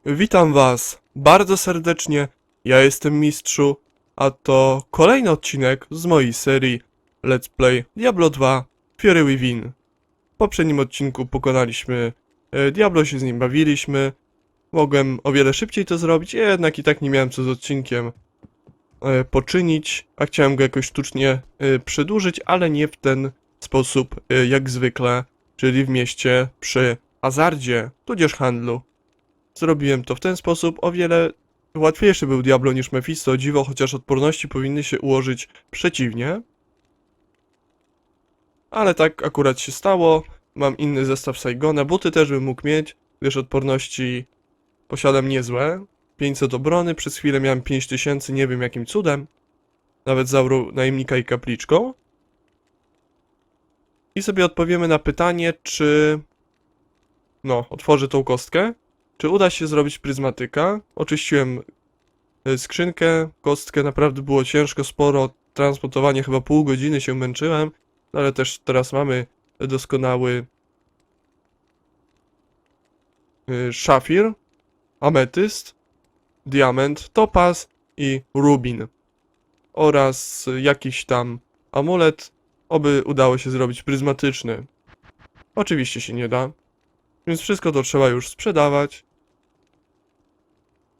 Witam was bardzo serdecznie, ja jestem Mistrzu, a to kolejny odcinek z mojej serii Let's Play Diablo 2 Fury Within. W poprzednim odcinku pokonaliśmy Diablo, się z nim bawiliśmy, mogłem o wiele szybciej to zrobić, jednak i tak nie miałem co z odcinkiem poczynić, a chciałem go jakoś sztucznie przedłużyć, ale nie w ten sposób jak zwykle, czyli w mieście przy hazardzie, tudzież handlu. Zrobiłem to w ten sposób, o wiele łatwiejszy był Diablo niż Mephisto, o dziwo, chociaż odporności powinny się ułożyć przeciwnie. Ale tak akurat się stało, mam inny zestaw Saigona, buty też bym mógł mieć, gdyż odporności posiadam niezłe. 500 obrony, przez chwilę miałem 5000, nie wiem jakim cudem. Nawet z aurą najemnika i kapliczką. I sobie odpowiemy na pytanie, czy... No, otworzę tą kostkę. Czy uda się zrobić pryzmatyka? Oczyściłem skrzynkę, kostkę, naprawdę było ciężko, sporo, transportowanie, chyba pół godziny się męczyłem, ale też teraz mamy doskonały szafir, ametyst, diament, topaz i rubin oraz jakiś tam amulet, oby udało się zrobić pryzmatyczny. Oczywiście się nie da, więc wszystko to trzeba już sprzedawać.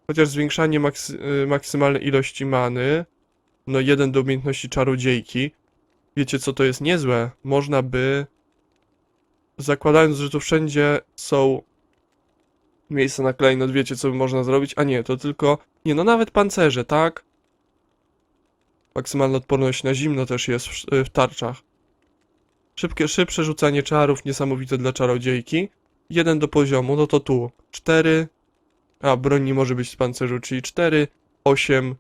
Chociaż zwiększanie maksymalnej ilości many, no 1 do umiejętności czarodziejki, wiecie co to jest niezłe? Można by, zakładając, że tu wszędzie są miejsca na klejnot, wiecie co by można zrobić? A nie, to tylko, nie no nawet pancerze, tak? Maksymalna odporność na zimno też jest w tarczach. Szybsze rzucanie czarów, niesamowite dla czarodziejki. 1 do poziomu, no to tu 4, a broń nie może być z pancerzu, czyli 4, 8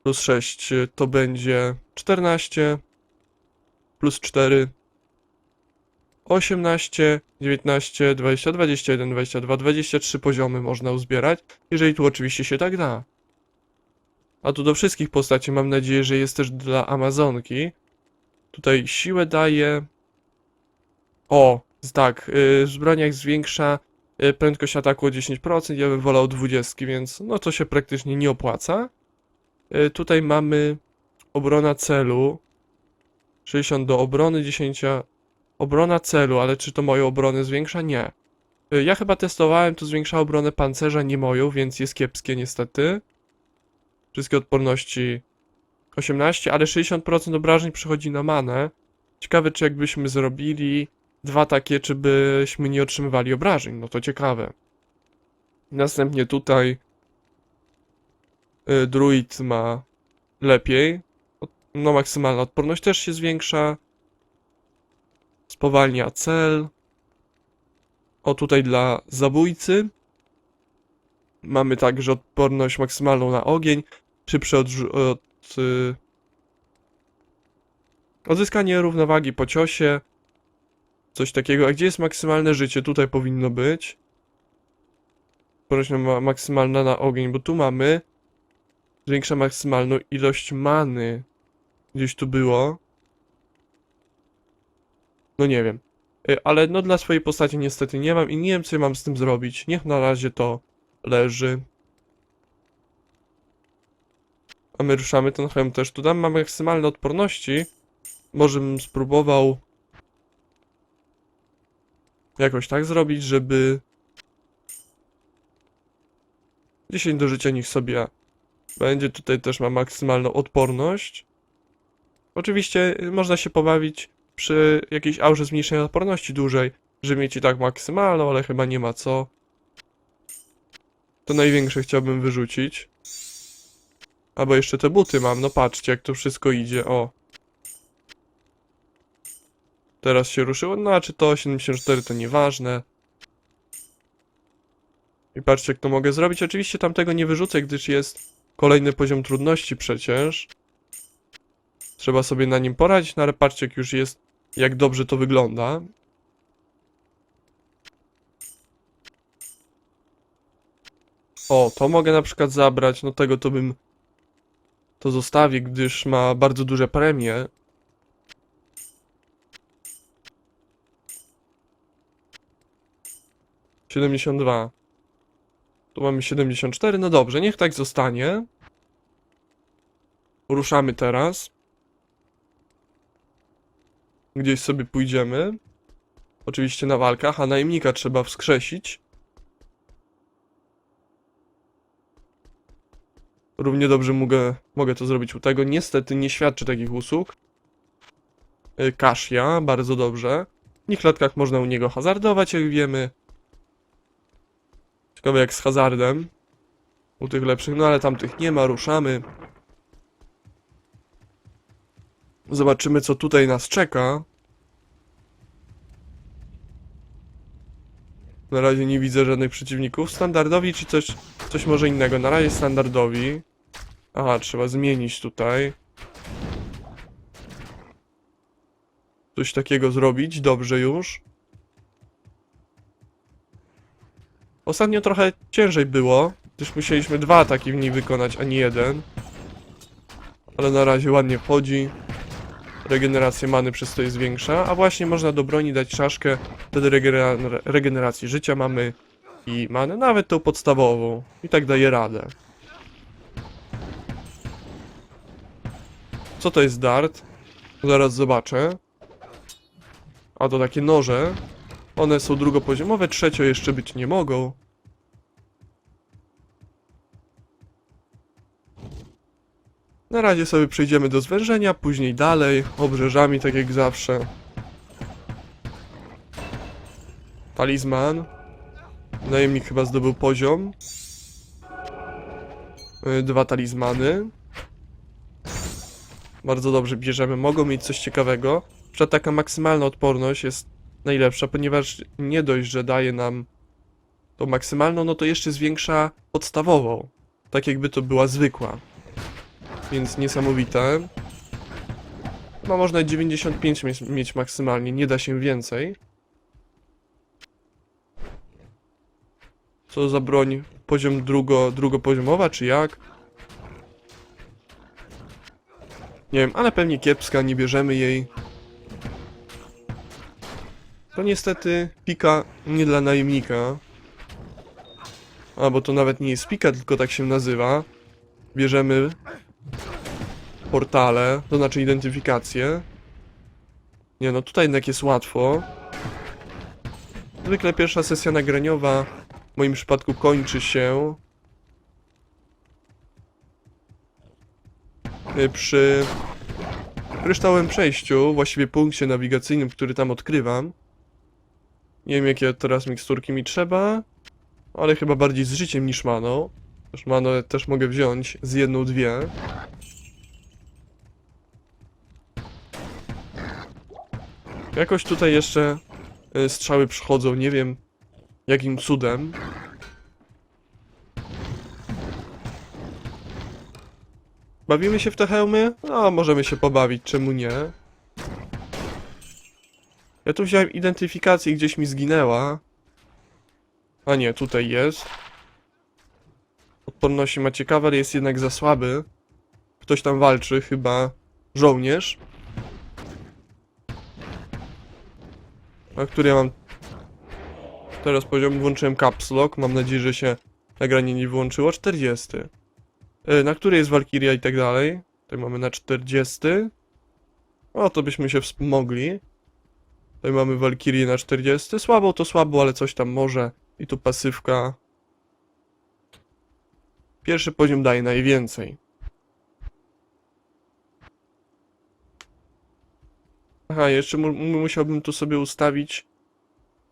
plus 6 to będzie 14, plus 4, 18, 19, 20, 21, 22, 23 poziomy można uzbierać, jeżeli tu oczywiście się tak da. A tu do wszystkich postaci mam nadzieję, że jest też dla Amazonki. Tutaj siłę daje. O, tak, w zbrojniach zwiększa prędkość ataku o 10%, ja bym wolał 20, więc no to się praktycznie nie opłaca. Tutaj mamy obrona celu, 60 do obrony, 10 obrona celu, ale czy to moją obronę zwiększa? Nie. Ja chyba testowałem, to zwiększa obronę pancerza, nie moją, więc jest kiepskie niestety. Wszystkie odporności 18, ale 60% obrażeń przychodzi na manę. Ciekawe, czy jakbyśmy zrobili 2 takie, czy byśmy nie otrzymywali obrażeń. No to ciekawe. Następnie tutaj druid ma lepiej. No maksymalna odporność też się zwiększa. Spowalnia cel. O, tutaj dla zabójcy mamy także odporność maksymalną na ogień, szybsze odzyskanie równowagi po ciosie, coś takiego. A gdzie jest maksymalne życie? Tutaj powinno być. Odporność maksymalna na ogień, bo tu mamy zwiększa maksymalną ilość many. Gdzieś tu było. No nie wiem. Ale no dla swojej postaci niestety nie mam i nie wiem co ja mam z tym zrobić. Niech na razie to leży. A my ruszamy, ten hełm też tu dam. Mamy maksymalne odporności. Może bym spróbował jakoś tak zrobić, żeby 10 do życia niech sobie będzie. Tutaj też ma maksymalną odporność. Oczywiście można się pobawić przy jakiejś aurze zmniejszenia odporności dłużej, żeby mieć i tak maksymalną, ale chyba nie ma co. To największe chciałbym wyrzucić. Albo jeszcze te buty mam, no patrzcie jak to wszystko idzie, o. Teraz się ruszyło, no a czy to 74 to nieważne. I patrzcie jak to mogę zrobić, oczywiście tamtego nie wyrzucę, gdyż jest kolejny poziom trudności przecież. Trzeba sobie na nim poradzić, no ale patrzcie jak już jest, jak dobrze to wygląda. O, to mogę na przykład zabrać, no tego to bym to zostawię, gdyż ma bardzo duże premie. 72. Tu mamy 74, no dobrze, niech tak zostanie. Ruszamy teraz. Gdzieś sobie pójdziemy. Oczywiście na walkach, a najemnika trzeba wskrzesić. Równie dobrze mogę to zrobić u tego. Niestety nie świadczy takich usług. Kasia, bardzo dobrze. W innych klatkach można u niego hazardować, jak wiemy. Ciekawe jak z hazardem. U tych lepszych, no ale tamtych nie ma, ruszamy. Zobaczymy co tutaj nas czeka. Na razie nie widzę żadnych przeciwników. Standardowi czy coś może innego? Na razie standardowi. Aha, trzeba zmienić tutaj. Coś takiego zrobić, dobrze już. Ostatnio trochę ciężej było, gdyż musieliśmy 2 ataki w niej wykonać, a nie 1. Ale na razie ładnie wchodzi. Regeneracja many przez to jest większa, a właśnie można do broni dać czaszkę, wtedy regeneracji życia mamy i many, nawet tą podstawową. I tak daje radę. Co to jest dart? Zaraz zobaczę. A to takie noże. One są drugopoziomowe, trzecio jeszcze być nie mogą. Na razie sobie przejdziemy do zwężenia, później dalej, obrzeżami, tak jak zawsze. Talizman. Najemnik chyba zdobył poziom. 2 talizmany. Bardzo dobrze bierzemy, mogą mieć coś ciekawego. Przecież taka maksymalna odporność jest najlepsza, ponieważ nie dość, że daje nam tą maksymalną, no to jeszcze zwiększa podstawową. Tak jakby to była zwykła. Więc niesamowite. No można 95 mieć maksymalnie, nie da się więcej. Co za broń? Poziom drugopoziomowa, czy jak? Nie wiem, ale pewnie kiepska, nie bierzemy jej. To niestety pika nie dla najemnika. A, bo to nawet nie jest pika, tylko tak się nazywa. Bierzemy portale, to znaczy identyfikację. Nie no, tutaj jednak jest łatwo. Zwykle pierwsza sesja nagraniowa w moim przypadku kończy się przy kryształowym przejściu, właściwie punkcie nawigacyjnym, który tam odkrywam. Nie wiem jakie teraz miksturki mi trzeba, ale chyba bardziej z życiem niż maną. Już manę też mogę wziąć z 1-2. Jakoś tutaj jeszcze strzały przychodzą, nie wiem jakim cudem. Bawimy się w te hełmy? No, możemy się pobawić, czemu nie? Ja tu wziąłem identyfikację i gdzieś mi zginęła. A nie, tutaj jest. Odporności ma ciekawe, ale jest jednak za słaby. Ktoś tam walczy, chyba żołnierz. A który ja mam teraz poziom? Włączyłem caps lock. Mam nadzieję, że się nagranie nie wyłączyło. 40. Na której jest Walkiria i tak dalej. Tutaj mamy na 40. O, to byśmy się wspomogli. Tutaj mamy Walkirię na 40. Słabo to słabo, ale coś tam może. I tu pasywka. Pierwszy poziom daje najwięcej. Aha, jeszcze musiałbym tu sobie ustawić.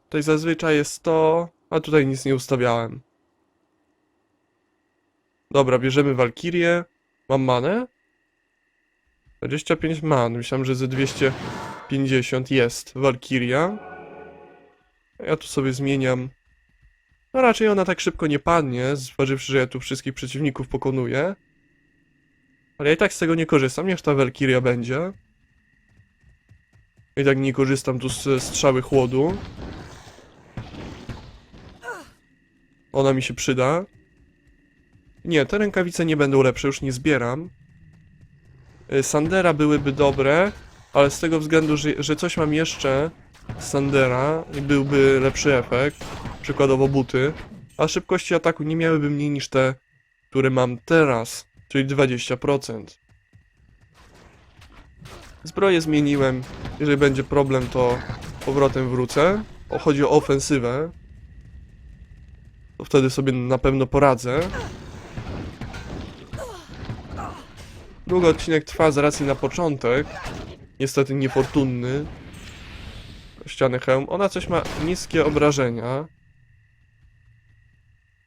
Tutaj zazwyczaj jest to, a tutaj nic nie ustawiałem. Dobra, bierzemy Walkirię. Mam manę? 25 man. Myślałem, że ze 250 jest Walkiria. Ja tu sobie zmieniam. No raczej ona tak szybko nie padnie, zważywszy, że ja tu wszystkich przeciwników pokonuję. Ale ja i tak z tego nie korzystam, niech ta Walkiria będzie. I tak nie korzystam tu z strzały chłodu. Ona mi się przyda. Nie, te rękawice nie będą lepsze, już nie zbieram. Sandera byłyby dobre, ale z tego względu, że coś mam jeszcze Sandera i byłby lepszy efekt, przykładowo buty, a szybkości ataku nie miałyby mniej niż te, które mam teraz, czyli 20%. Zbroję zmieniłem, jeżeli będzie problem, to powrotem wrócę. Chodzi o ofensywę, to wtedy sobie na pewno poradzę. Długo odcinek trwa z racji na początek, niestety niefortunny. Ściany hełm, ona coś ma niskie obrażenia.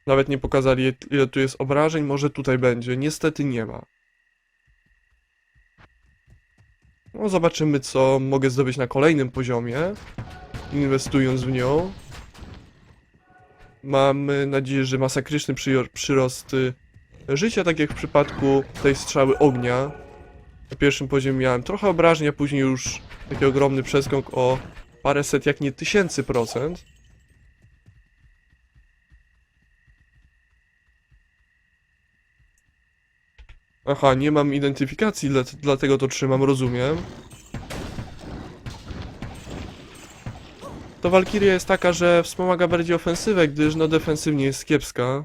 Nawet nie pokazali, ile tu jest obrażeń, może tutaj będzie, niestety nie ma. No, zobaczymy, co mogę zdobyć na kolejnym poziomie, inwestując w nią. Mamy nadzieję, że masakryczny przyrost życia, tak jak w przypadku tej strzały ognia. Na pierwszym poziomie miałem trochę obrażeń, a później już taki ogromny przeskok o paręset, jak nie 1000%. Aha, nie mam identyfikacji, dlatego to trzymam, rozumiem. To Walkiria jest taka, że wspomaga bardziej ofensywę, gdyż no defensywnie jest kiepska.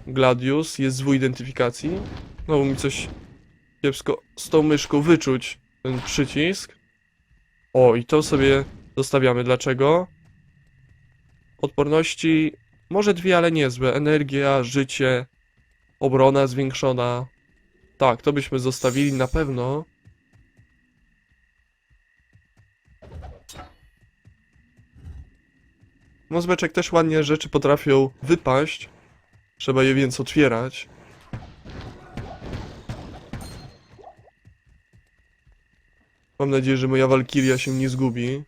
Gladius jest zwój identyfikacji. No mi coś kiepsko z tą myszką wyczuć ten przycisk. O, i to sobie zostawiamy. Dlaczego? Odporności może dwie, ale niezłe. Energia, życie, obrona zwiększona. Tak, to byśmy zostawili na pewno. No z beczek też ładnie rzeczy potrafią wypaść. Trzeba je więc otwierać. Mam nadzieję, że moja Walkiria się nie zgubi.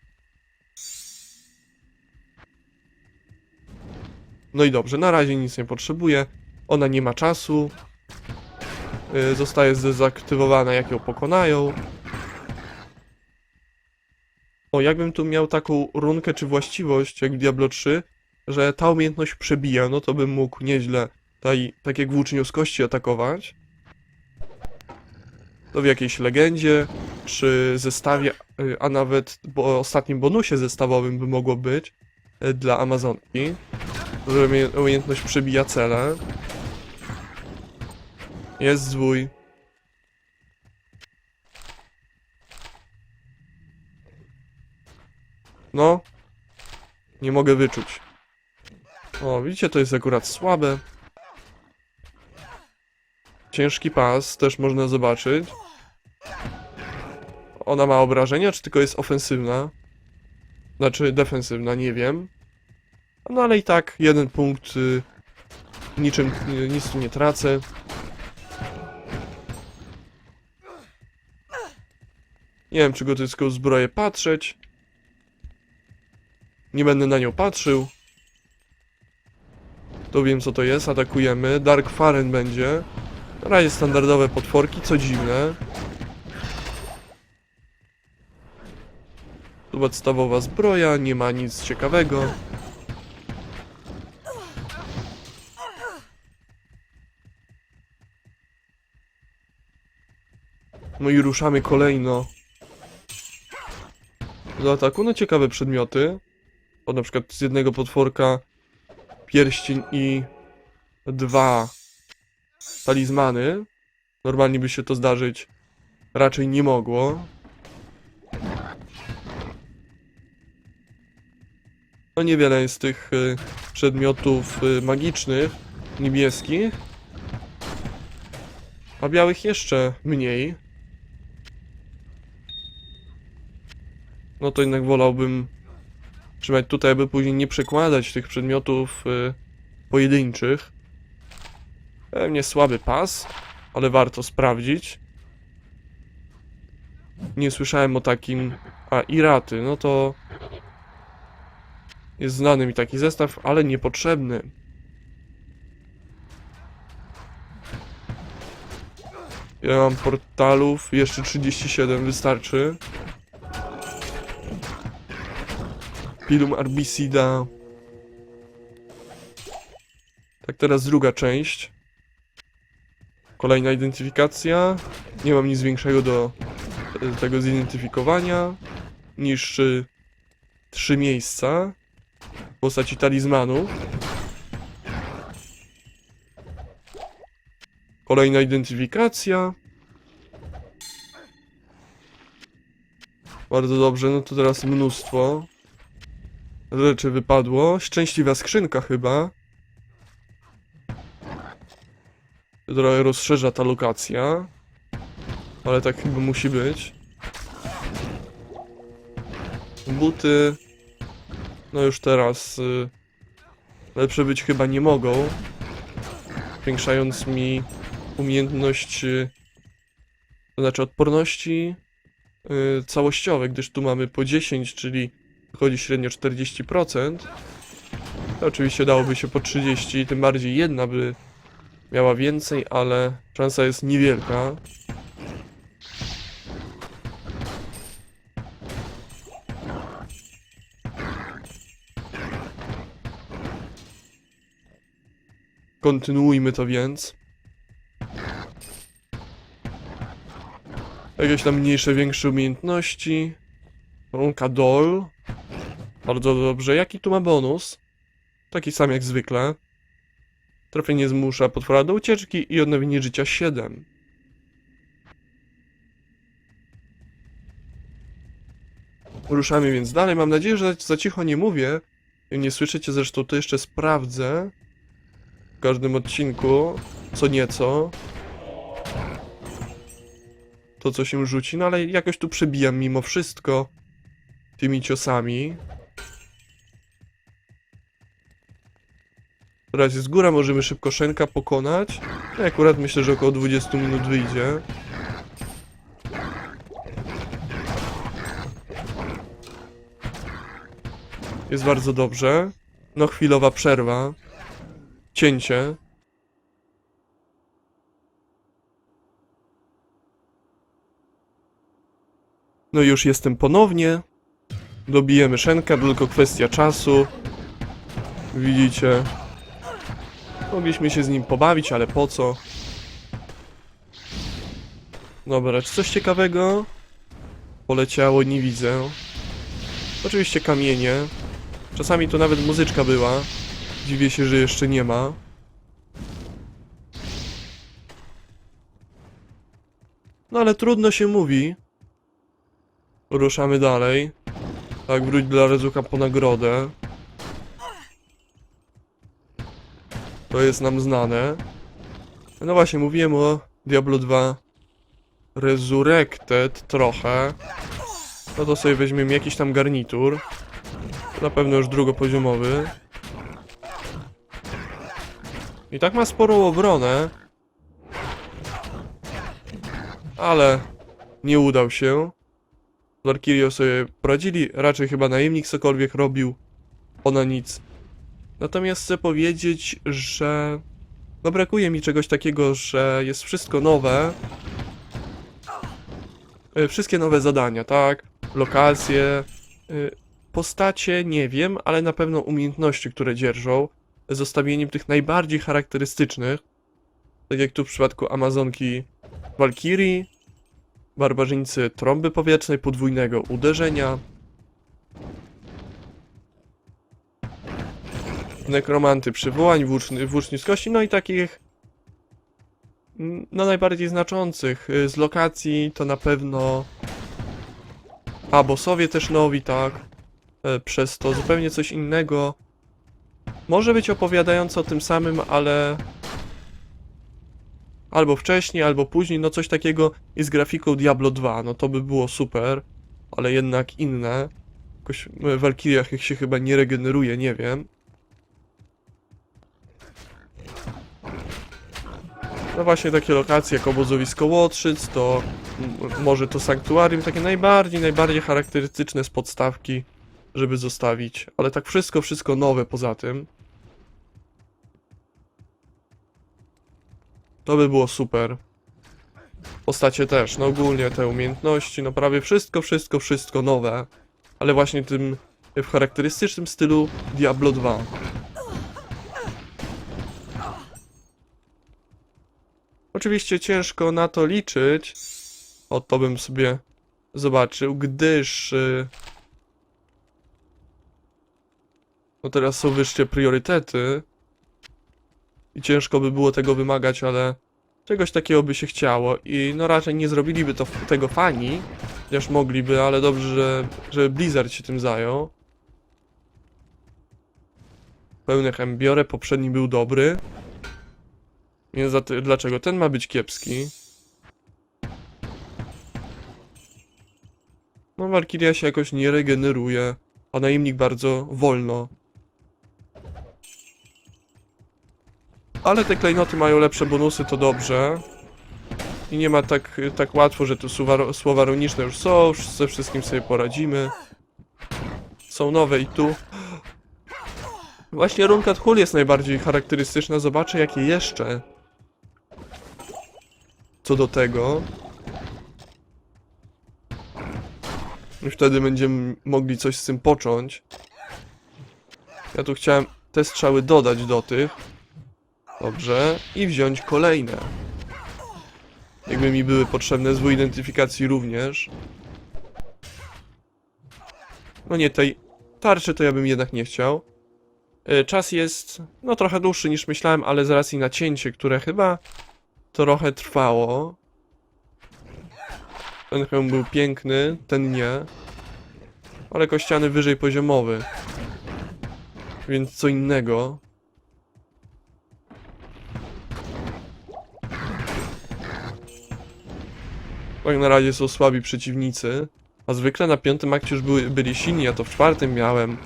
No i dobrze, na razie nic nie potrzebuję. Ona nie ma czasu. Zostaje zdezaktywowana, jak ją pokonają. O, jakbym tu miał taką runkę czy właściwość, jak w Diablo 3, że ta umiejętność przebija, no to bym mógł nieźle tak jak włócznią z kości atakować. To w jakiejś legendzie, czy zestawie, a nawet ostatnim bonusie zestawowym by mogło być dla Amazonki, że umiejętność przebija cele. Jest zwój. No. Nie mogę wyczuć. O, widzicie, to jest akurat słabe. Ciężki pas też można zobaczyć. Ona ma obrażenia, czy tylko jest ofensywna? Znaczy defensywna, nie wiem. No ale i tak, jeden punkt. Nic tu nie tracę. Nie wiem, czy gotycką zbroję patrzeć. Nie będę na nią patrzył. To wiem, co to jest. Atakujemy. Dark Faren będzie. Na razie standardowe potworki, co dziwne. Tu podstawowa zbroja, nie ma nic ciekawego. No i ruszamy kolejno do ataku. No ciekawe przedmioty. O, na przykład z jednego potworka pierścień i 2 talizmany. Normalnie by się to zdarzyć raczej nie mogło. No niewiele jest tych przedmiotów magicznych, niebieskich. A białych jeszcze mniej. No to jednak wolałbym trzymać tutaj, aby później nie przekładać tych przedmiotów pojedynczych. Pewnie słaby pas, ale warto sprawdzić. Nie słyszałem o takim... A, Iraty, no to... Jest znany mi taki zestaw, ale niepotrzebny. Ja mam portalów, jeszcze 37 wystarczy. Pilum Arbicida. Tak, teraz druga część. Kolejna identyfikacja. Nie mam nic większego do tego zidentyfikowania niż 3 miejsca w postaci talizmanu. Kolejna identyfikacja. Bardzo dobrze, no to teraz mnóstwo rzeczy wypadło. Szczęśliwa skrzynka chyba. Trochę rozszerza ta lokacja. Ale tak chyba musi być. Buty. No już teraz lepsze być chyba nie mogą. Zwiększając mi umiejętność, to znaczy odporności całościowe, gdyż tu mamy po 10, czyli wychodzi średnio 40%. To oczywiście dałoby się po 30, tym bardziej jedna by miała więcej, ale szansa jest niewielka. Kontynuujmy to więc. Jakieś tam mniejsze, większe umiejętności. Rąka Doll. Bardzo dobrze. Jaki tu ma bonus? Taki sam jak zwykle. Trafienie zmusza potwora do ucieczki i odnowienie życia 7. Ruszamy więc dalej. Mam nadzieję, że za cicho nie mówię. Nie słyszycie, zresztą to jeszcze sprawdzę. W każdym odcinku. Co nieco. To, co się rzuci. No ale jakoś tu przebijam mimo wszystko tymi ciosami. Teraz jest góra, możemy szybko Shenka pokonać. No akurat myślę, że około 20 minut wyjdzie. Jest bardzo dobrze. No chwilowa przerwa. Cięcie. No i już jestem ponownie. Dobijemy Shenka, tylko kwestia czasu. Widzicie. Mogliśmy się z nim pobawić, ale po co? Dobra, czy coś ciekawego? Poleciało, nie widzę. Oczywiście kamienie. Czasami to nawet muzyczka była. Dziwię się, że jeszcze nie ma. No ale trudno się mówi. Ruszamy dalej. Tak, wróć dla Rezuka po nagrodę. To jest nam znane. No właśnie, mówiłem o Diablo 2 Resurrected trochę. No to sobie weźmiemy jakiś tam garnitur. Na pewno już drugopoziomowy. I tak ma sporą obronę. Ale nie udał się. Valkyrie sobie poradzili. Raczej chyba najemnik cokolwiek robił. Ona nic. Natomiast chcę powiedzieć, że no brakuje mi czegoś takiego, że jest wszystko nowe. Wszystkie nowe zadania, tak? Lokacje, postacie, nie wiem, ale na pewno umiejętności, które dzierżą. Z zostawieniem tych najbardziej charakterystycznych. Tak jak tu w przypadku Amazonki Valkyrii, barbarzyńcy trąby powietrznej, podwójnego uderzenia, nekromanty przywołań, włóczni z kości, no i takich no najbardziej znaczących z lokacji to na pewno bossowie też nowi, tak, przez to zupełnie coś innego, może być opowiadające o tym samym, ale albo wcześniej, albo później, no coś takiego jest grafiką Diablo 2, no to by było super, ale jednak inne, jakoś w Valkyriach się chyba nie regeneruje, nie wiem. No właśnie takie lokacje jak obozowisko Łotrzyc, to może to sanktuarium, takie najbardziej charakterystyczne z podstawki, żeby zostawić. Ale tak wszystko nowe poza tym. To by było super. Postacie też, no ogólnie te umiejętności, no prawie wszystko nowe. Ale właśnie tym w charakterystycznym stylu Diablo 2. Oczywiście ciężko na to liczyć. O, to bym sobie zobaczył, gdyż No teraz są wyższe priorytety. I ciężko by było tego wymagać, ale czegoś takiego by się chciało. I no raczej nie zrobiliby tego fani. Chociaż mogliby, ale dobrze, że Blizzard się tym zajął. Pełny chem biorę, poprzedni był dobry. Więc dlaczego ten ma być kiepski? No Walkiria się jakoś nie regeneruje, a najemnik bardzo wolno. Ale te klejnoty mają lepsze bonusy, to dobrze. I nie ma tak łatwo, że tu słowa runiczne już są, ze wszystkim sobie poradzimy. Są nowe i tu. Właśnie runa Hull jest najbardziej charakterystyczna, zobaczę jakie jeszcze. Co do tego. I wtedy będziemy mogli coś z tym począć. Ja tu chciałem te strzały dodać do tych. Dobrze. I wziąć kolejne. Jakby mi były potrzebne, z identyfikacji również. No nie, tej tarczy to ja bym jednak nie chciał. Czas jest, no trochę dłuższy niż myślałem, ale z racji nacięcie, które chyba trochę trwało. Ten hełm był piękny, ten nie. Ale kościany wyżej poziomowy. Więc co innego. Tak na razie są słabi przeciwnicy. A zwykle na 5. akcie już byli silni, ja to w 4. miałem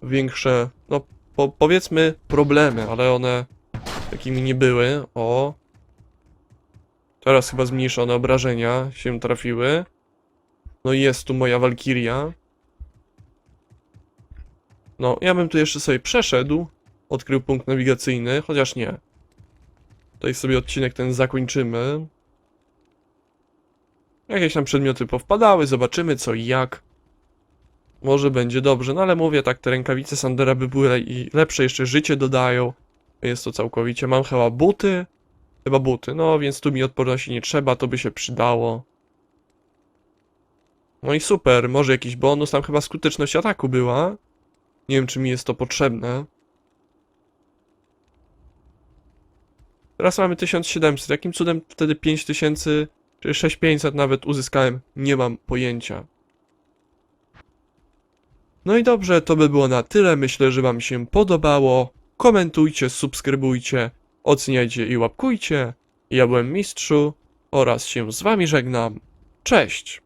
większe, no powiedzmy problemy, ale one takimi nie były. O. Teraz chyba zmniejszone obrażenia się trafiły. No i jest tu moja Walkiria. No, ja bym tu jeszcze sobie przeszedł. Odkrył punkt nawigacyjny, chociaż nie. Tutaj sobie odcinek ten zakończymy. Jakieś tam przedmioty powpadały, zobaczymy co i jak. Może będzie dobrze, no ale mówię tak, te rękawice Sandera by były i lepsze, jeszcze życie dodają. Jest to całkowicie. Mam chyba buty. Chyba buty, no więc tu mi odporności nie trzeba, to by się przydało. No i super, może jakiś bonus, tam chyba skuteczność ataku była. Nie wiem, czy mi jest to potrzebne. Teraz mamy 1700, jakim cudem wtedy 5000 czy 6500 nawet uzyskałem, nie mam pojęcia. No i dobrze, to by było na tyle, myślę, że wam się podobało. Komentujcie, subskrybujcie, oceniajcie i łapkujcie. Ja byłem Mistrzu oraz się z wami żegnam. Cześć!